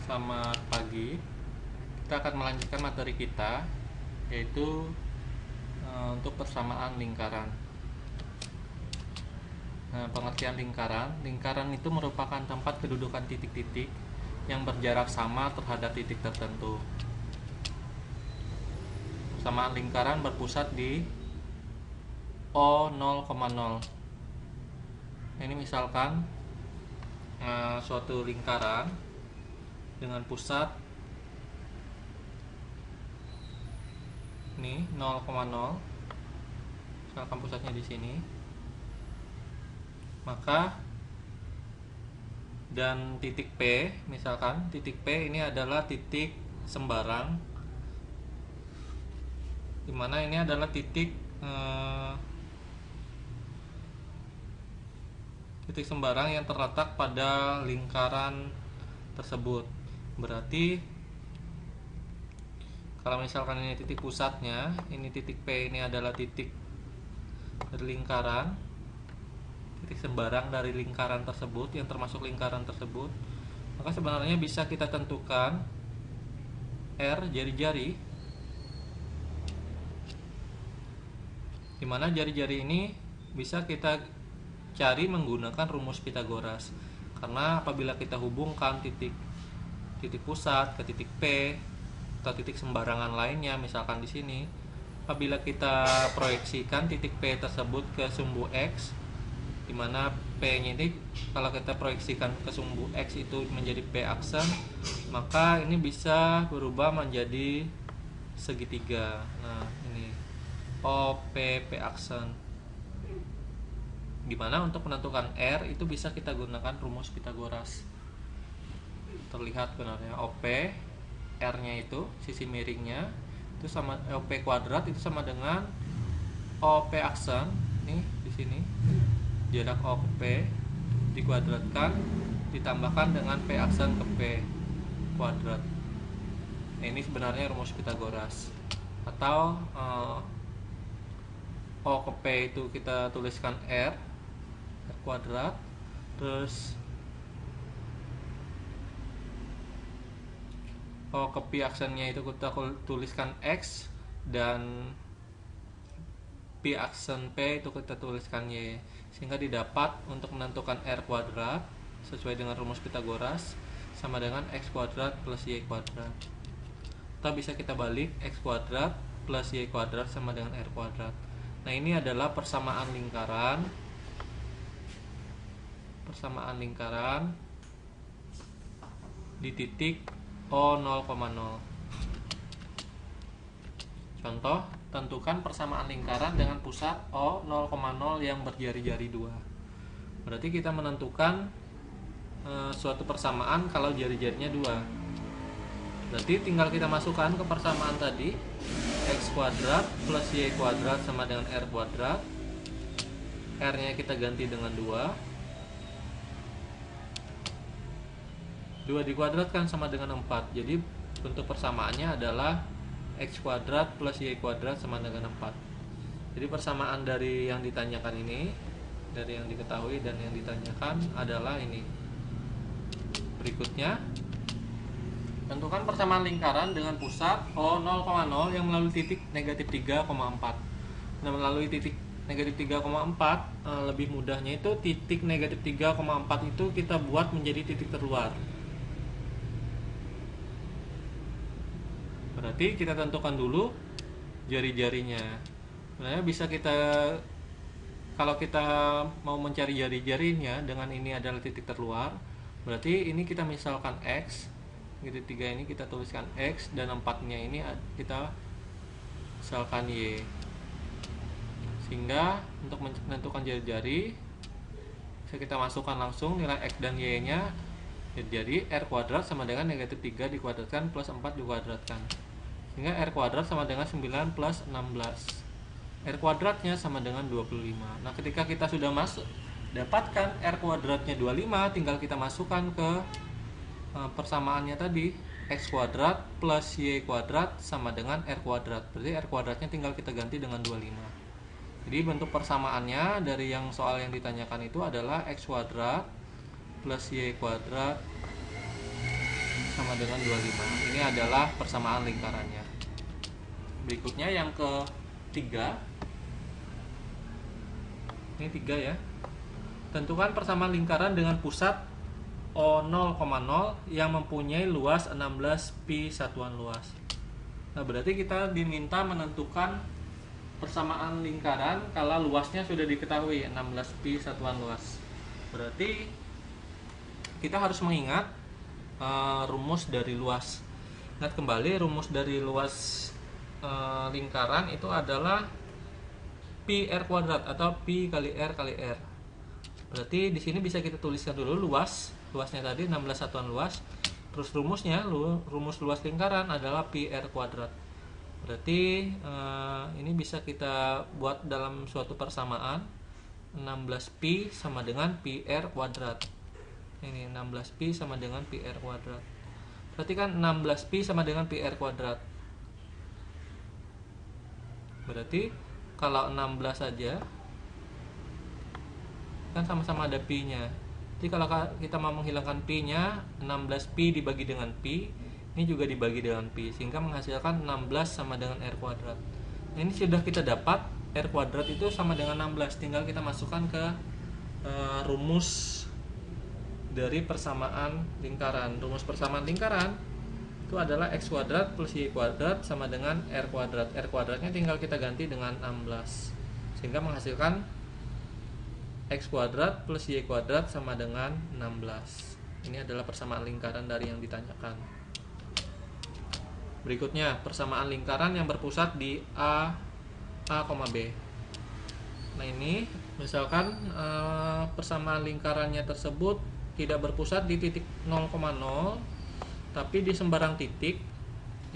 Selamat pagi. Kita akan melanjutkan materi kita, yaitu untuk persamaan lingkaran. Nah, pengertian lingkaran. Lingkaran itu merupakan tempat kedudukan titik-titik yang berjarak sama terhadap titik tertentu. Persamaan lingkaran berpusat di O 0,0. Ini misalkan suatu lingkaran dengan pusat ini 0,0, misalkan pusatnya di sini, maka dan titik P, misalkan titik P ini adalah titik sembarang, dimana ini adalah titik sembarang yang terletak pada lingkaran tersebut. Berarti kalau misalkan ini titik pusatnya, ini titik P ini adalah titik dari lingkaran, titik sembarang dari lingkaran tersebut yang termasuk lingkaran tersebut, maka sebenarnya bisa kita tentukan R jari-jari, dimana jari-jari ini bisa kita cari menggunakan rumus Pythagoras. Karena apabila kita hubungkan titik pusat ke titik P atau titik sembarangan lainnya, misalkan di sini, apabila kita proyeksikan titik P tersebut ke sumbu X, dimana P-nya ini kalau kita proyeksikan ke sumbu X itu menjadi P aksen, maka ini bisa berubah menjadi segitiga. Nah, ini OP P aksen, dimana untuk menentukan R itu bisa kita gunakan rumus Pythagoras. Terlihat benarnya OP, R-nya itu sisi miringnya itu sama OP kuadrat itu sama dengan OP aksen. Nih di sini jarak OP dikuadratkan ditambahkan dengan P aksen ke P kuadrat. Nah, ini sebenarnya rumus Pythagoras. Atau O ke P itu kita tuliskan R kuadrat, terus O ke P aksennya itu kita tuliskan X, dan P aksen P itu kita tuliskan Y, sehingga didapat untuk menentukan R kuadrat sesuai dengan rumus Pythagoras sama dengan X kuadrat plus Y kuadrat. Atau bisa kita balik, X kuadrat plus Y kuadrat sama dengan R kuadrat. Nah, ini adalah persamaan lingkaran di titik O 0,0. Contoh, tentukan persamaan lingkaran dengan pusat O 0,0 yang berjari-jari 2. Berarti kita menentukan suatu persamaan kalau jari-jarinya 2. Berarti tinggal kita masukkan ke persamaan tadi, X kuadrat plus Y kuadrat sama dengan R kuadrat. R-nya kita ganti dengan 2. 2 dikuadratkan sama dengan 4. Jadi bentuk persamaannya adalah X kuadrat plus Y kuadrat sama dengan 4. Jadi persamaan dari yang ditanyakan ini, dari yang diketahui dan yang ditanyakan adalah ini. Berikutnya, tentukan persamaan lingkaran dengan pusat O 0,0 yang melalui titik negatif 3,4. Nah, melalui titik negatif 3,4, lebih mudahnya itu titik negatif 3,4 itu kita buat menjadi titik terluar. Berarti kita tentukan dulu jari-jarinya. Sebenarnya bisa kita, kalau kita mau mencari jari-jarinya dengan ini adalah titik terluar, berarti ini kita misalkan X, titik 3 ini kita tuliskan X, dan 4-nya ini kita misalkan Y. Sehingga untuk menentukan jari-jari bisa kita masukkan langsung nilai X dan Y-nya. Jadi R kuadrat sama dengan negatif 3 dikuadratkan plus 4 dikuadratkan, sehingga R kuadrat sama dengan 9 plus 16. R kuadratnya sama dengan 25. Nah, ketika kita sudah dapatkan R kuadratnya 25, tinggal kita masukkan ke persamaannya tadi, X kuadrat plus Y kuadrat sama dengan R kuadrat. Berarti R kuadratnya tinggal kita ganti dengan 25. Jadi bentuk persamaannya dari yang soal yang ditanyakan itu adalah X kuadrat plus Y kuadrat sama dengan 25. Ini adalah persamaan lingkarannya. Berikutnya yang ketiga. Ini 3 ya. Tentukan persamaan lingkaran dengan pusat O0,0 yang mempunyai luas 16 pi satuan luas. Nah, berarti kita diminta menentukan persamaan lingkaran kalau luasnya sudah diketahui 16 pi satuan luas. Berarti kita harus mengingat rumus dari luas. Ingat kembali, rumus dari luas lingkaran itu adalah pi r kuadrat atau pi kali r kali r. Berarti di sini bisa kita tuliskan dulu luasnya tadi 16 satuan luas. Terus rumusnya, rumus luas lingkaran adalah pi r kuadrat. Berarti ini bisa kita buat dalam suatu persamaan 16 pi sama dengan pi r kuadrat. Ini 16 pi sama dengan pi r kuadrat. Berarti kan 16 pi sama dengan pi r kuadrat. Berarti kalau 16 saja kan sama-sama ada pi-nya. Jadi kalau kita mau menghilangkan pi-nya, 16 pi dibagi dengan pi, ini juga dibagi dengan pi, sehingga menghasilkan 16 sama dengan r kuadrat. Nah, ini sudah kita dapat r kuadrat itu sama dengan 16, tinggal kita masukkan ke rumus dari persamaan lingkaran. Rumus persamaan lingkaran itu adalah x kuadrat plus y kuadrat sama dengan r kuadrat. R kuadratnya tinggal kita ganti dengan 16, sehingga menghasilkan x kuadrat plus y kuadrat sama dengan 16. Ini adalah persamaan lingkaran dari yang ditanyakan. Berikutnya, persamaan lingkaran yang berpusat di A, B. Nah, ini misalkan persamaan lingkarannya tersebut tidak berpusat di titik 0,0, tapi di sembarang titik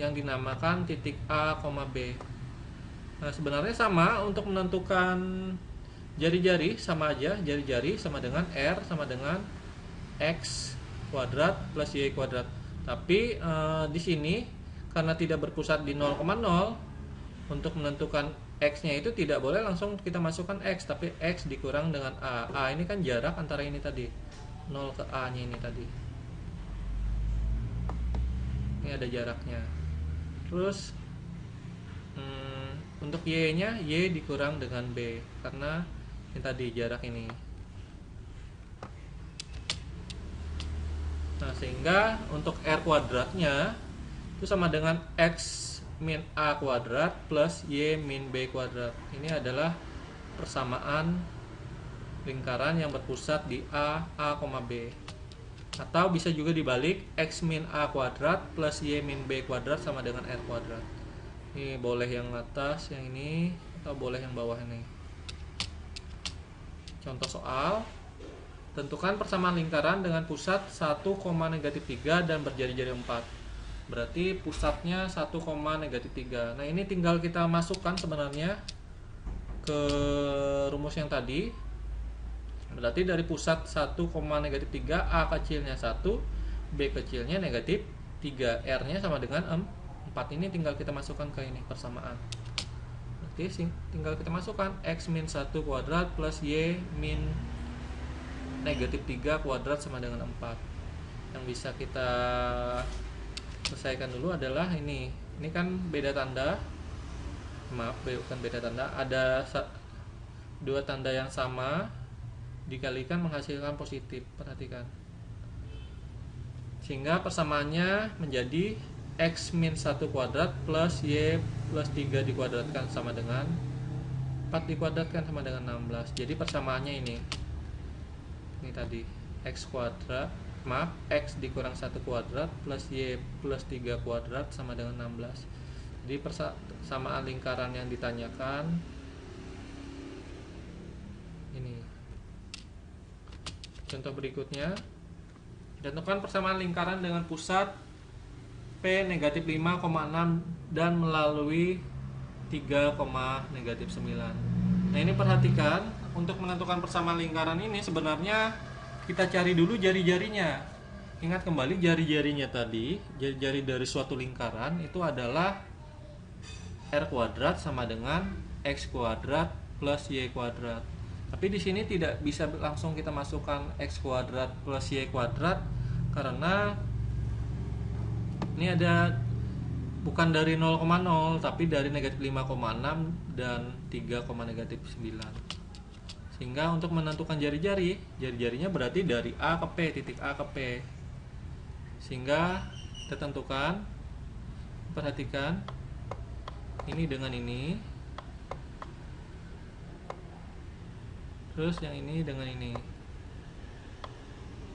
yang dinamakan titik A, B. Nah, sebenarnya sama untuk menentukan jari-jari, sama aja, jari-jari sama dengan R sama dengan X kuadrat plus Y kuadrat. Tapi di sini karena tidak berpusat di 0,0, untuk menentukan X-nya itu tidak boleh langsung kita masukkan X, tapi X dikurang dengan A. A ini kan jarak antara ini tadi, 0 ke A-nya ini tadi. Ini ada jaraknya. Terus untuk Y-nya, Y dikurang dengan B, karena ini tadi jarak ini. Nah, sehingga untuk R kuadratnya itu sama dengan X min A kuadrat plus Y min B kuadrat. Ini adalah persamaan lingkaran yang berpusat di A, B. Atau bisa juga dibalik, X min A kuadrat plus Y min B kuadrat sama dengan R kuadrat. Ini boleh yang atas, yang ini, atau boleh yang bawah ini. Contoh soal, tentukan persamaan lingkaran dengan pusat 1, -3 dan berjari-jari 4. Berarti pusatnya 1, -3. Nah, ini tinggal kita masukkan sebenarnya ke rumus yang tadi. Berarti dari pusat 1, -3, A kecilnya 1, B kecilnya -3, R-nya sama dengan 4. Ini tinggal kita masukkan ke ini persamaan. Tinggal kita masukkan X min 1 kuadrat plus Y min -3 kuadrat sama dengan 4. Yang bisa kita selesaikan dulu adalah ini. Ini kan beda tanda. Maaf, bukan beda tanda. Ada dua tanda yang sama dikalikan menghasilkan positif. Perhatikan. Sehingga persamaannya menjadi X min 1 kuadrat plus Y plus 3 dikuadratkan sama dengan 4 dikuadratkan sama dengan 16. Jadi persamaannya ini tadi X kuadrat, maaf, X dikurang 1 kuadrat plus Y plus 3 kuadrat sama dengan 16. Jadi persamaan lingkaran yang ditanyakan ini. Contoh berikutnya, tentukan persamaan lingkaran dengan pusat P -5,6 dan melalui 3, -9. Nah, ini perhatikan, untuk menentukan persamaan lingkaran ini sebenarnya kita cari dulu jari-jarinya. Ingat kembali jari-jarinya tadi, jari-jari dari suatu lingkaran itu adalah R kuadrat sama dengan X kuadrat plus Y kuadrat. Tapi di sini tidak bisa langsung kita masukkan X kuadrat plus Y kuadrat karena Ini ada bukan dari 0,0 tapi dari negatif 5,6 dan 3,-9. Sehingga untuk menentukan jari-jarinya berarti dari A ke P, titik A ke P. Sehingga kita tentukan, perhatikan ini dengan ini, terus yang ini dengan ini.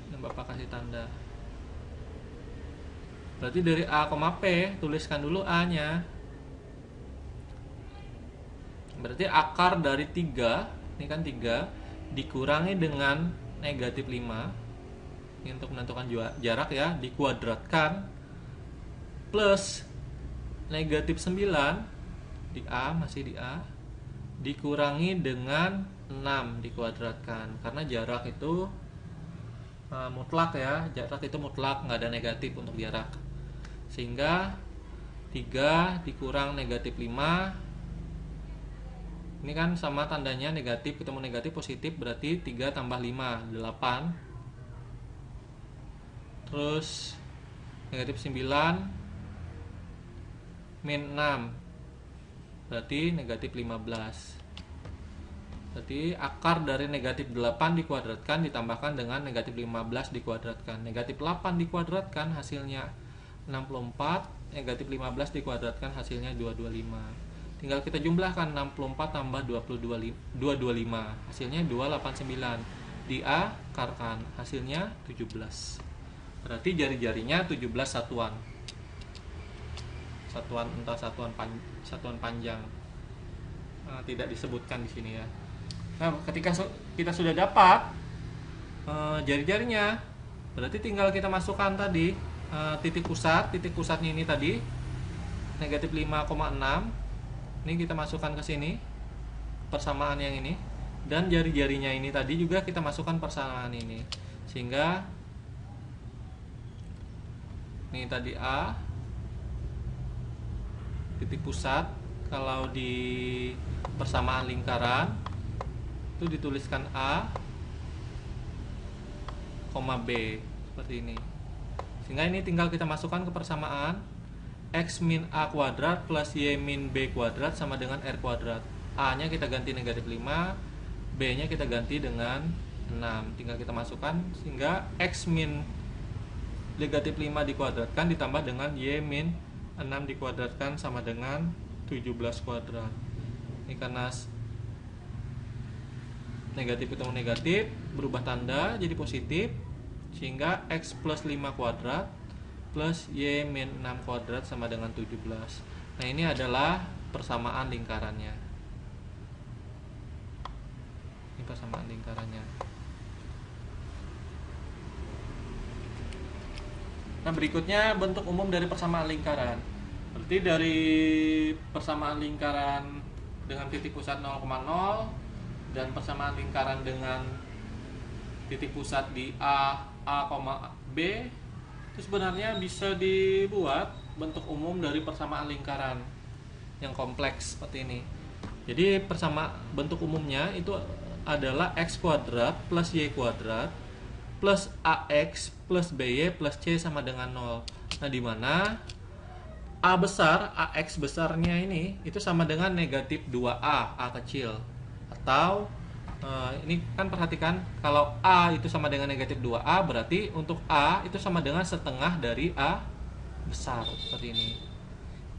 Dan Bapak kasih tanda. Berarti dari A, P, tuliskan dulu A nya. Berarti akar dari 3, ini kan 3, dikurangi dengan negatif 5. Ini untuk menentukan jarak ya, dikuadratkan plus negatif 9 di A, masih di A, dikurangi dengan 6 dikuadratkan. Karena jarak itu mutlak ya, jarak itu mutlak, nggak ada negatif untuk jarak. Sehingga 3 dikurang negatif 5, ini kan sama tandanya negatif ketemu negatif positif, berarti 3 tambah 5, 8. Terus negatif 9 min 6, berarti negatif 15. Berarti akar dari negatif 8 dikuadratkan ditambahkan dengan negatif 15 dikuadratkan. Negatif 8 dikuadratkan hasilnya 64, negatif 15 dikuadratkan hasilnya 225. Tinggal kita jumlahkan 64 tambah 225, hasilnya 289. Diakarkan hasilnya 17. Berarti jari-jarinya 17 satuan. Entah satuan panjang. Tidak disebutkan di sini ya. Nah, ketika kita sudah dapat jari-jarinya, berarti tinggal kita masukkan tadi titik pusatnya ini tadi negatif 5,6. Ini kita masukkan ke sini persamaan yang ini, dan jari-jarinya ini tadi juga kita masukkan persamaan ini, sehingga ini tadi A titik pusat. Kalau di persamaan lingkaran itu dituliskan A, B seperti ini. Sehingga ini tinggal kita masukkan ke persamaan X min A kuadrat plus Y min B kuadrat sama dengan R kuadrat. A nya kita ganti negatif 5, B nya kita ganti dengan 6. Tinggal kita masukkan, sehingga X min negatif 5 dikuadratkan ditambah dengan Y min 6 dikuadratkan sama dengan 17 kuadrat. Ini karena negatif ketemu negatif, berubah tanda jadi positif, sehingga X plus 5 kuadrat plus Y min 6 kuadrat sama dengan 17. Nah, ini adalah persamaan lingkarannya. Ini persamaan lingkarannya. Nah, berikutnya bentuk umum dari persamaan lingkaran. Berarti dari persamaan lingkaran dengan titik pusat 0,0 dan persamaan lingkaran dengan titik pusat di A, B, itu sebenarnya bisa dibuat bentuk umum dari persamaan lingkaran yang kompleks seperti ini. Jadi bentuk umumnya itu adalah X kuadrat plus Y kuadrat plus AX plus BY plus C sama dengan 0. Nah, di mana A besar, AX besarnya ini itu sama dengan negatif 2A, A kecil. Atau ini kan perhatikan, kalau A itu sama dengan negatif 2A, berarti untuk A itu sama dengan setengah dari A besar, seperti ini.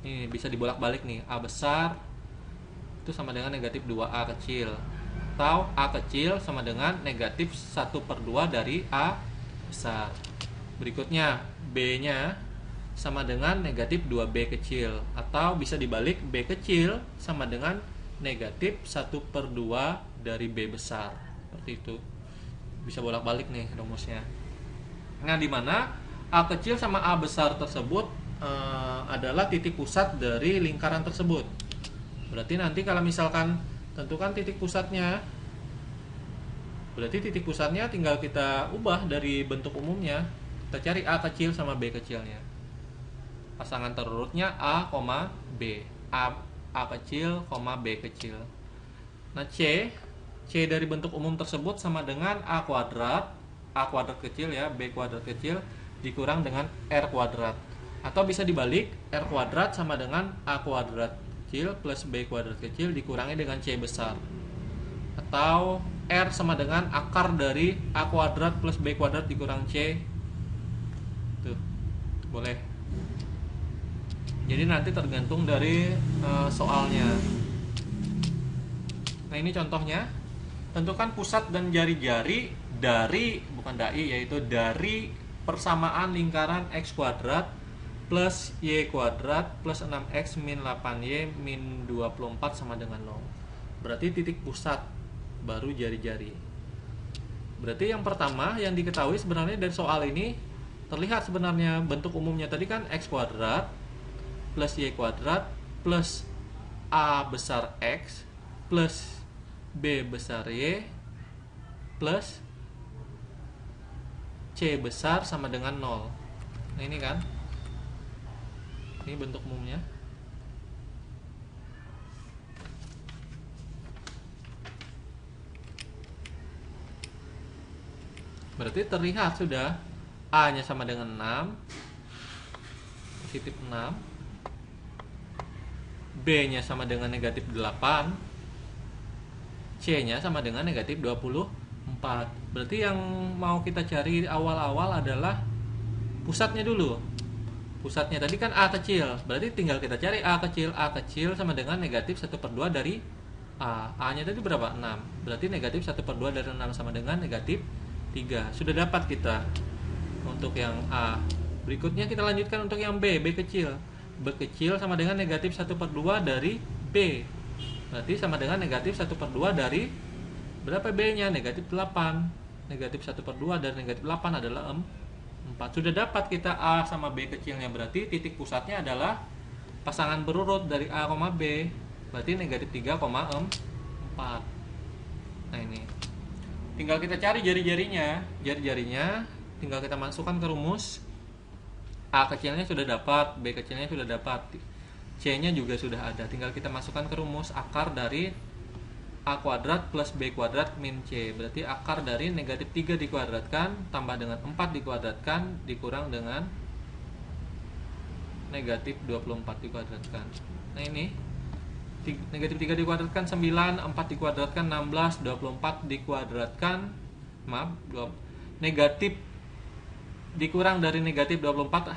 Ini bisa dibolak-balik nih, A besar itu sama dengan negatif 2A kecil, atau A kecil sama dengan negatif 1/2 dari A besar. Berikutnya B nya sama dengan negatif 2B kecil, atau bisa dibalik, B kecil sama dengan negatif 1/2 dari B besar. Seperti itu. Bisa bolak-balik nih rumusnya. Nah, di mana A kecil sama A besar tersebut adalah titik pusat dari lingkaran tersebut. Berarti nanti kalau misalkan tentukan titik pusatnya, berarti titik pusatnya tinggal kita ubah dari bentuk umumnya. Kita cari A kecil sama B kecilnya. Pasangan terurutnya A, B. A kecil, B kecil. Nah, C dari bentuk umum tersebut sama dengan A kuadrat kecil ya, B kuadrat kecil dikurang dengan R kuadrat. Atau bisa dibalik, R kuadrat sama dengan A kuadrat kecil plus B kuadrat kecil dikurangi dengan C besar. Atau R sama dengan akar dari A kuadrat plus B kuadrat dikurang C. Tuh, boleh. Jadi nanti tergantung dari soalnya. Nah, ini contohnya. Tentukan pusat dan jari-jari dari, bukan dai, yaitu dari persamaan lingkaran X kuadrat plus Y kuadrat plus 6X min 8Y min 24 sama dengan 0. Berarti titik pusat, baru jari-jari. Berarti yang pertama yang diketahui sebenarnya dari soal ini, terlihat sebenarnya bentuk umumnya tadi kan X kuadrat plus Y kuadrat plus A besar X plus B besar Y plus C besar sama dengan 0. Nah, ini kan, ini bentuk umumnya. Berarti terlihat sudah A nya sama dengan 6, positif 6, B nya sama dengan negatif 8, C nya sama dengan negatif 24. Berarti yang mau kita cari awal-awal adalah pusatnya dulu. Pusatnya tadi kan A kecil, berarti tinggal kita cari A kecil sama dengan negatif 1/2 dari A. A nya tadi berapa? 6. Berarti negatif 1/2 dari 6 sama dengan negatif 3. Sudah dapat kita untuk yang A. Berikutnya kita lanjutkan untuk yang B kecil. B kecil sama dengan negatif 1/2 dari B. Berarti sama dengan negatif 1/2 dari berapa B nya? Negatif 8. Negatif 1/2 dari negatif 8 adalah 4. Sudah dapat kita A sama B kecilnya. Berarti titik pusatnya adalah pasangan berurut dari A, B. Berarti negatif 3,4. Nah, ini tinggal kita cari jari-jarinya. Jari-jarinya tinggal kita masukkan ke rumus. A kecilnya sudah dapat, B kecilnya sudah dapat, C nya juga sudah ada. Tinggal kita masukkan ke rumus akar dari A kuadrat plus B kuadrat min C. Berarti akar dari negatif 3 dikuadratkan tambah dengan 4 dikuadratkan dikurang dengan negatif 24 dikuadratkan. Nah, ini negatif 3 dikuadratkan 9, 4 dikuadratkan 16, 24 dikuadratkan, negatif dikurang dari negatif 24.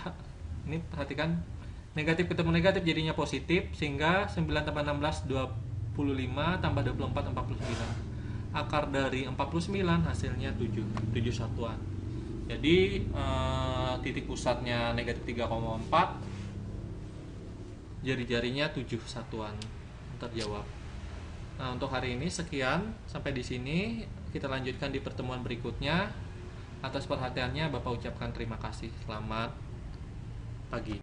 Ini perhatikan, negatif ketemu negatif jadinya positif, sehingga 9 tambah 16 25 tambah 24 49. Akar dari 49 hasilnya 7 satuan. Jadi titik pusatnya negatif 3,4, jari-jarinya 7 satuan. Terjawab. Nah, untuk hari ini sekian, sampai di sini. Kita lanjutkan di pertemuan berikutnya. Atas perhatiannya Bapak ucapkan terima kasih. Selamat pagi.